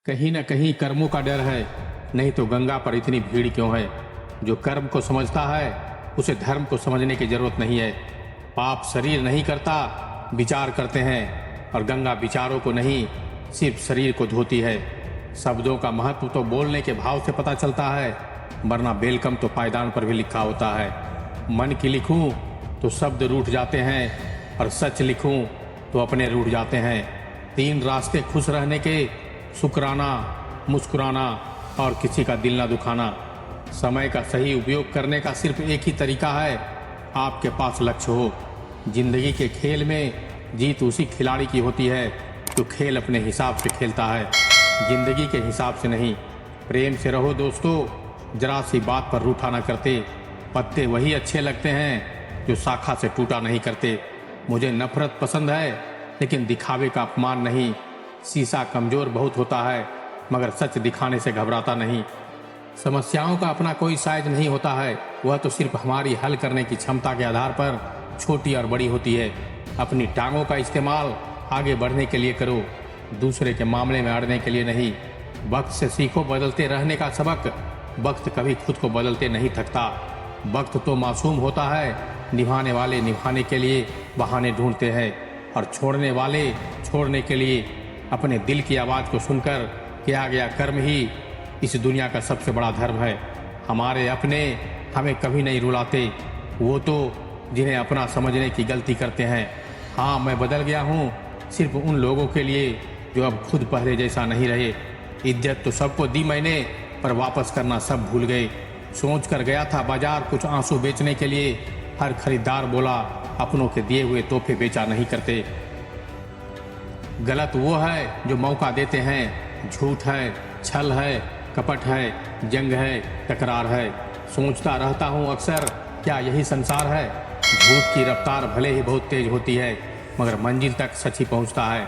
कहीं न कहीं कर्मों का डर है, नहीं तो गंगा पर इतनी भीड़ क्यों है। जो कर्म को समझता है उसे धर्म को समझने की जरूरत नहीं है। पाप शरीर नहीं करता, विचार करते हैं, और गंगा विचारों को नहीं सिर्फ शरीर को धोती है। शब्दों का महत्व तो बोलने के भाव से पता चलता है, वरना बेलकम तो पायदान पर भी लिखा होता है। मन की लिखूं तो शब्द रूठ जाते हैं, और सच लिखूं तो अपने रूठ जाते हैं। तीन रास्ते खुश रहने के: शुक्राना, मुस्कुराना और किसी का दिल ना दुखाना। समय का सही उपयोग करने का सिर्फ एक ही तरीका है, आपके पास लक्ष्य हो। जिंदगी के खेल में जीत उसी खिलाड़ी की होती है जो खेल अपने हिसाब से खेलता है, जिंदगी के हिसाब से नहीं। प्रेम से रहो दोस्तों, जरा सी बात पर रूठा ना करते। पत्ते वही अच्छे लगते हैं जो शाखा से टूटा नहीं करते। मुझे नफरत पसंद है, लेकिन दिखावे का अपमान नहीं। शीशा कमजोर बहुत होता है, मगर सच दिखाने से घबराता नहीं। समस्याओं का अपना कोई साइज नहीं होता है, वह तो सिर्फ हमारी हल करने की क्षमता के आधार पर छोटी और बड़ी होती है। अपनी टांगों का इस्तेमाल आगे बढ़ने के लिए करो, दूसरे के मामले में अड़ने के लिए नहीं। वक्त से सीखो बदलते रहने का सबक। वक्त कभी खुद को बदलते नहीं थकता। वक्त तो मासूम होता है, निभाने वाले निभाने के लिए बहाने ढूंढते हैं, और छोड़ने वाले छोड़ने के लिए। अपने दिल की आवाज़ को सुनकर किया गया कर्म ही इस दुनिया का सबसे बड़ा धर्म है। हमारे अपने हमें कभी नहीं रुलाते, वो तो जिन्हें अपना समझने की गलती करते हैं। हाँ, मैं बदल गया हूँ, सिर्फ उन लोगों के लिए जो अब खुद पहले जैसा नहीं रहे। इज्जत तो सबको दी मैंने, पर वापस करना सब भूल गए। सोच कर गया था बाजार कुछ आंसू बेचने के लिए, हर खरीदार बोला अपनों के दिए हुए तोहफे बेचा नहीं करते। गलत वो है जो मौका देते हैं, झूठ है, छल है, कपट है, जंग है, तकरार है। सोचता रहता हूँ अक्सर, क्या यही संसार है। झूठ की रफ्तार भले ही बहुत तेज होती है, मगर मंजिल तक सच ही पहुँचता है।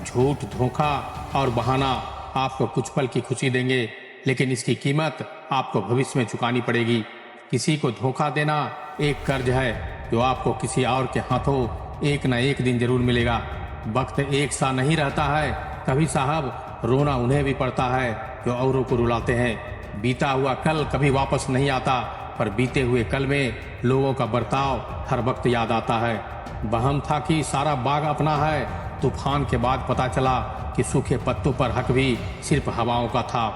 झूठ, धोखा और बहाना आपको कुछ पल की खुशी देंगे, लेकिन इसकी कीमत आपको भविष्य में चुकानी पड़ेगी। किसी को धोखा देना एक कर्ज है जो आपको किसी और के हाथों एक न एक दिन जरूर मिलेगा। वक्त एक सा नहीं रहता है, कभी साहब रोना उन्हें भी पड़ता है जो औरों को रुलाते हैं। बीता हुआ कल कभी वापस नहीं आता, पर बीते हुए कल में लोगों का बर्ताव हर वक्त याद आता है। वहम था कि सारा बाग अपना है, तूफान के बाद पता चला कि सूखे पत्तों पर हक भी सिर्फ हवाओं का था।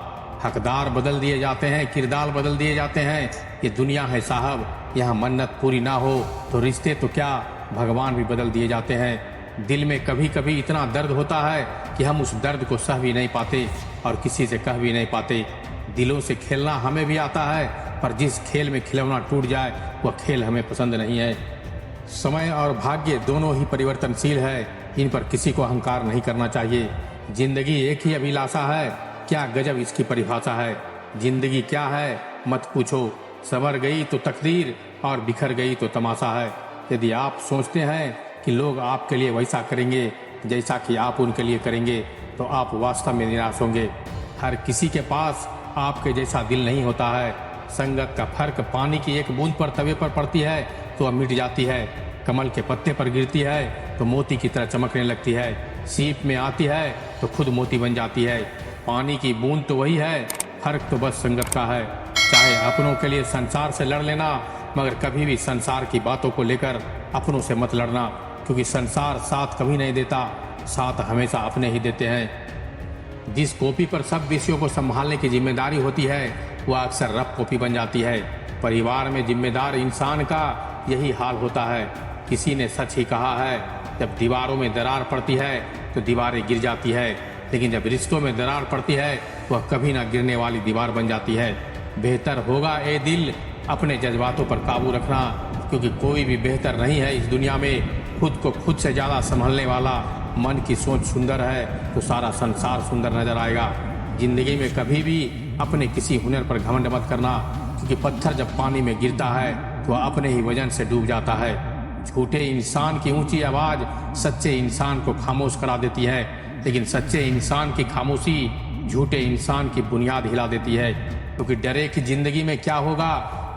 हकदार बदल दिए जाते हैं, किरदार बदल दिए जाते हैं। ये दुनिया है साहब, यहाँ मन्नत पूरी ना हो तो रिश्ते तो क्या भगवान भी बदल दिए जाते हैं। दिल में कभी कभी इतना दर्द होता है कि हम उस दर्द को सह भी नहीं पाते और किसी से कह भी नहीं पाते। दिलों से खेलना हमें भी आता है, पर जिस खेल में खिलौना टूट जाए वह खेल हमें पसंद नहीं है। समय और भाग्य दोनों ही परिवर्तनशील है, इन पर किसी को अहंकार नहीं करना चाहिए। जिंदगी एक ही अभिलाषा है, क्या गजब इसकी परिभाषा है। जिंदगी क्या है मत पूछो, संवर गई तो तकदीर और बिखर गई तो तमाशा है। यदि आप सोचते हैं कि लोग आपके लिए वैसा करेंगे जैसा कि आप उनके लिए करेंगे, तो आप वास्तव में निराश होंगे। हर किसी के पास आपके जैसा दिल नहीं होता है। संगत का फर्क पानी की एक बूंद पर तवे पर पड़ती है तो वह मिट जाती है, कमल के पत्ते पर गिरती है तो मोती की तरह चमकने लगती है, सीप में आती है तो खुद मोती बन जाती है। पानी की बूंद तो वही है, फर्क तो बस संगत का है। चाहे अपनों के लिए संसार से लड़ लेना, मगर कभी भी संसार की बातों को लेकर अपनों से मत लड़ना, क्योंकि संसार साथ कभी नहीं देता, साथ हमेशा अपने ही देते हैं। जिस कॉपी पर सब विषयों को संभालने की जिम्मेदारी होती है, वह अक्सर रफ कॉपी बन जाती है। परिवार में जिम्मेदार इंसान का यही हाल होता है। किसी ने सच ही कहा है, जब दीवारों में दरार पड़ती है तो दीवारें गिर जाती है, लेकिन जब रिश्तों में दरार पड़ती है तो वह कभी ना गिरने वाली दीवार बन जाती है। बेहतर होगा ए दिल अपने जज्बातों पर काबू रखना, क्योंकि कोई भी बेहतर नहीं है इस दुनिया में। खुद को खुद से ज़्यादा संभलने वाला मन की सोच सुंदर है तो सारा संसार सुंदर नजर आएगा। जिंदगी में कभी भी अपने किसी हुनर पर घमंड मत करना, क्योंकि पत्थर जब पानी में गिरता है तो वह अपने ही वजन से डूब जाता है। झूठे इंसान की ऊंची आवाज़ सच्चे इंसान को खामोश करा देती है, लेकिन सच्चे इंसान की खामोशी झूठे इंसान की बुनियाद हिला देती है। क्योंकि डरे कि जिंदगी में क्या होगा,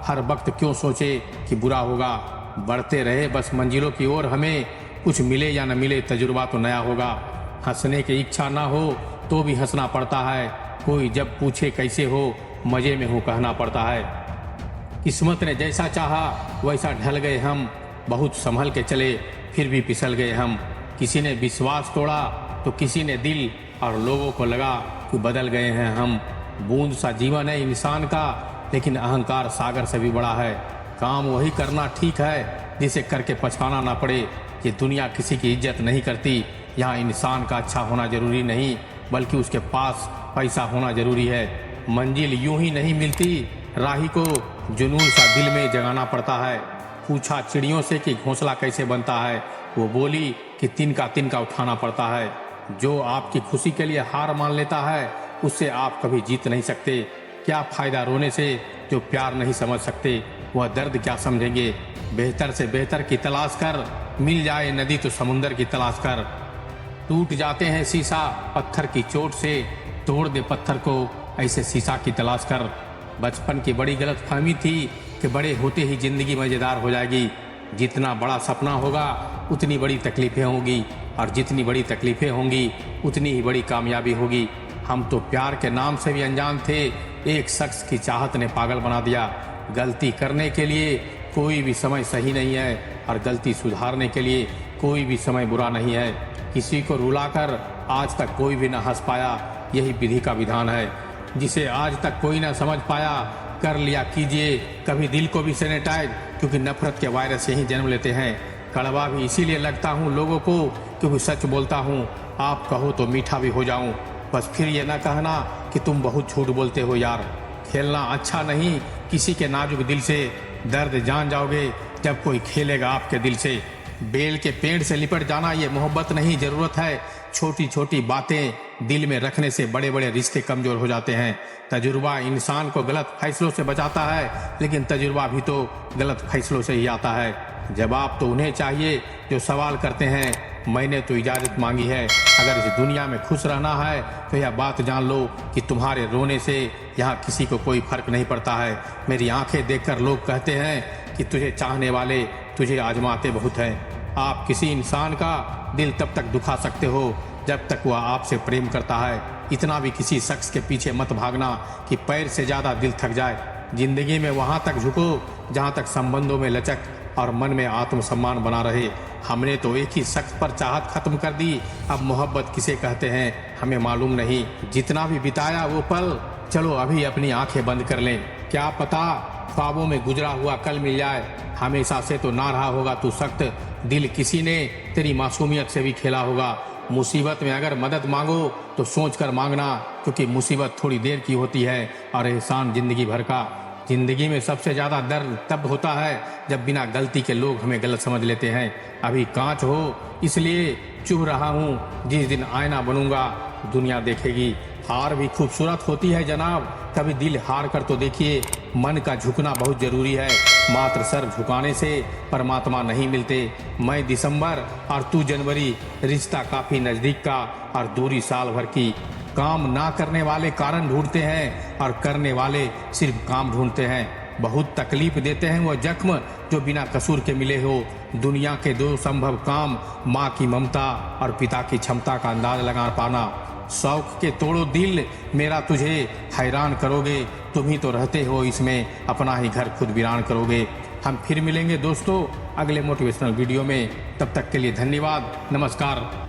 हर वक्त क्यों सोचे कि बुरा होगा। बढ़ते रहे बस मंजिलों की ओर, हमें कुछ मिले या न मिले तजुर्बा तो नया होगा। हंसने की इच्छा ना हो तो भी हंसना पड़ता है। कोई जब पूछे कैसे हो, मजे में हो कहना पड़ता है। किस्मत ने जैसा चाहा वैसा ढल गए हम, बहुत संभल के चले फिर भी फिसल गए हम। किसी ने विश्वास तोड़ा तो किसी ने दिल, और लोगों को लगा कि बदल गए हैं हम। बूंद सा जीवन है इंसान का, लेकिन अहंकार सागर से भी बड़ा है। काम वही करना ठीक है जिसे करके पछताना ना पड़े। ये दुनिया किसी की इज्जत नहीं करती। यहाँ इंसान का अच्छा होना जरूरी नहीं, बल्कि उसके पास पैसा होना जरूरी है। मंजिल यूं ही नहीं मिलती, राही को जुनून सा दिल में जगाना पड़ता है। पूछा चिड़ियों से कि घोंसला कैसे बनता है, वो बोली कि तिनका उठाना पड़ता है। जो आपकी खुशी के लिए हार मान लेता है, उससे आप कभी जीत नहीं सकते। क्या फायदा रोने से जो प्यार नहीं समझ सकते, वह दर्द क्या समझेंगे। बेहतर से बेहतर की तलाश कर, मिल जाए नदी तो समुंदर की तलाश कर। टूट जाते हैं शीशा पत्थर की चोट से, तोड़ दे पत्थर को ऐसे शीशा की तलाश कर। बचपन की बड़ी गलतफहमी थी कि बड़े होते ही जिंदगी मजेदार हो जाएगी। जितना बड़ा सपना होगा उतनी बड़ी तकलीफें होंगी, और जितनी बड़ी तकलीफें होंगी उतनी ही बड़ी कामयाबी होगी। हम तो प्यार के नाम से भी अनजान थे। एक शख्स की चाहत ने पागल बना दिया। गलती करने के लिए कोई भी समय सही नहीं है, और गलती सुधारने के लिए कोई भी समय बुरा नहीं है। किसी को रुलाकर आज तक कोई भी ना हंस पाया, यही विधि का विधान है। जिसे आज तक कोई ना समझ पाया, कर लिया कीजिए कभी दिल को भी सैनिटाइज, क्योंकि नफरत के वायरस यही जन्म लेते हैं। कड़वा भी इसीलिए लगता हूँ लोगों को, क्योंकि सच बोलता हूँ। आप कहो तो मीठा भी हो जाऊँ, बस फिर ये ना कहना कि तुम बहुत झूठ बोलते हो यार। खेलना अच्छा नहीं किसी के नाजुक दिल से, दर्द जान जाओगे जब कोई खेलेगा आपके दिल से। बेल के पेड़ से लिपट जाना ये मोहब्बत नहीं, जरूरत है। छोटी छोटी बातें दिल में रखने से बड़े बड़े रिश्ते कमजोर हो जाते हैं। तजुर्बा इंसान को गलत फैसलों से बचाता है, लेकिन तजुर्बा भी तो गलत फैसलों से ही आता है। जवाब तो उन्हें चाहिए जो सवाल करते हैं। मैंने तो इजाज़त मांगी है, अगर इस दुनिया में खुश रहना है तो यह बात जान लो कि तुम्हारे रोने से यहाँ किसी को कोई फर्क नहीं पड़ता है। मेरी आंखें देखकर लोग कहते हैं कि तुझे चाहने वाले तुझे आजमाते बहुत हैं। आप किसी इंसान का दिल तब तक दुखा सकते हो जब तक वह आपसे प्रेम करता है। इतना भी किसी शख्स के पीछे मत भागना कि पैर से ज़्यादा दिल थक जाए। जिंदगी में वहाँ तक झुको जहाँ तक संबंधों में लचक और मन में आत्मसम्मान बना रहे। हमने तो एक ही शख्स पर चाहत खत्म कर दी, अब मोहब्बत किसे कहते हैं हमें मालूम नहीं। जितना भी बिताया वो पल, चलो अभी अपनी आंखें बंद कर लें। क्या पता ख्वाबों में गुजरा हुआ कल मिल जाए। हमेशा से तो ना रहा होगा तू सख्त, दिल किसी ने तेरी मासूमियत से भी खेला होगा। मुसीबत में अगर मदद मांगो तो सोच कर मांगना, क्योंकि मुसीबत थोड़ी देर की होती है और एहसान जिंदगी भर का। जिंदगी में सबसे ज़्यादा दर्द तब होता है जब बिना गलती के लोग हमें गलत समझ लेते हैं। अभी कांच हो इसलिए चुभ रहा हूँ, जिस दिन आईना बनूंगा दुनिया देखेगी। हार भी खूबसूरत होती है जनाब, कभी दिल हार कर तो देखिए। मन का झुकना बहुत जरूरी है, मात्र सर झुकाने से परमात्मा नहीं मिलते। मैं दिसंबर और तू जनवरी, रिश्ता काफ़ी नज़दीक का और दूरी साल भर की। काम ना करने वाले कारण ढूंढते हैं और करने वाले सिर्फ काम ढूंढते हैं। बहुत तकलीफ देते हैं वो जख्म जो बिना कसूर के मिले हो। दुनिया के दो संभव काम, माँ की ममता और पिता की क्षमता का अंदाज लगा पाना। शौक के तोड़ो दिल मेरा तुझे हैरान करोगे, तुम ही तो रहते हो इसमें, अपना ही घर खुद वीरान करोगे। हम फिर मिलेंगे दोस्तों अगले मोटिवेशनल वीडियो में, तब तक के लिए धन्यवाद, नमस्कार।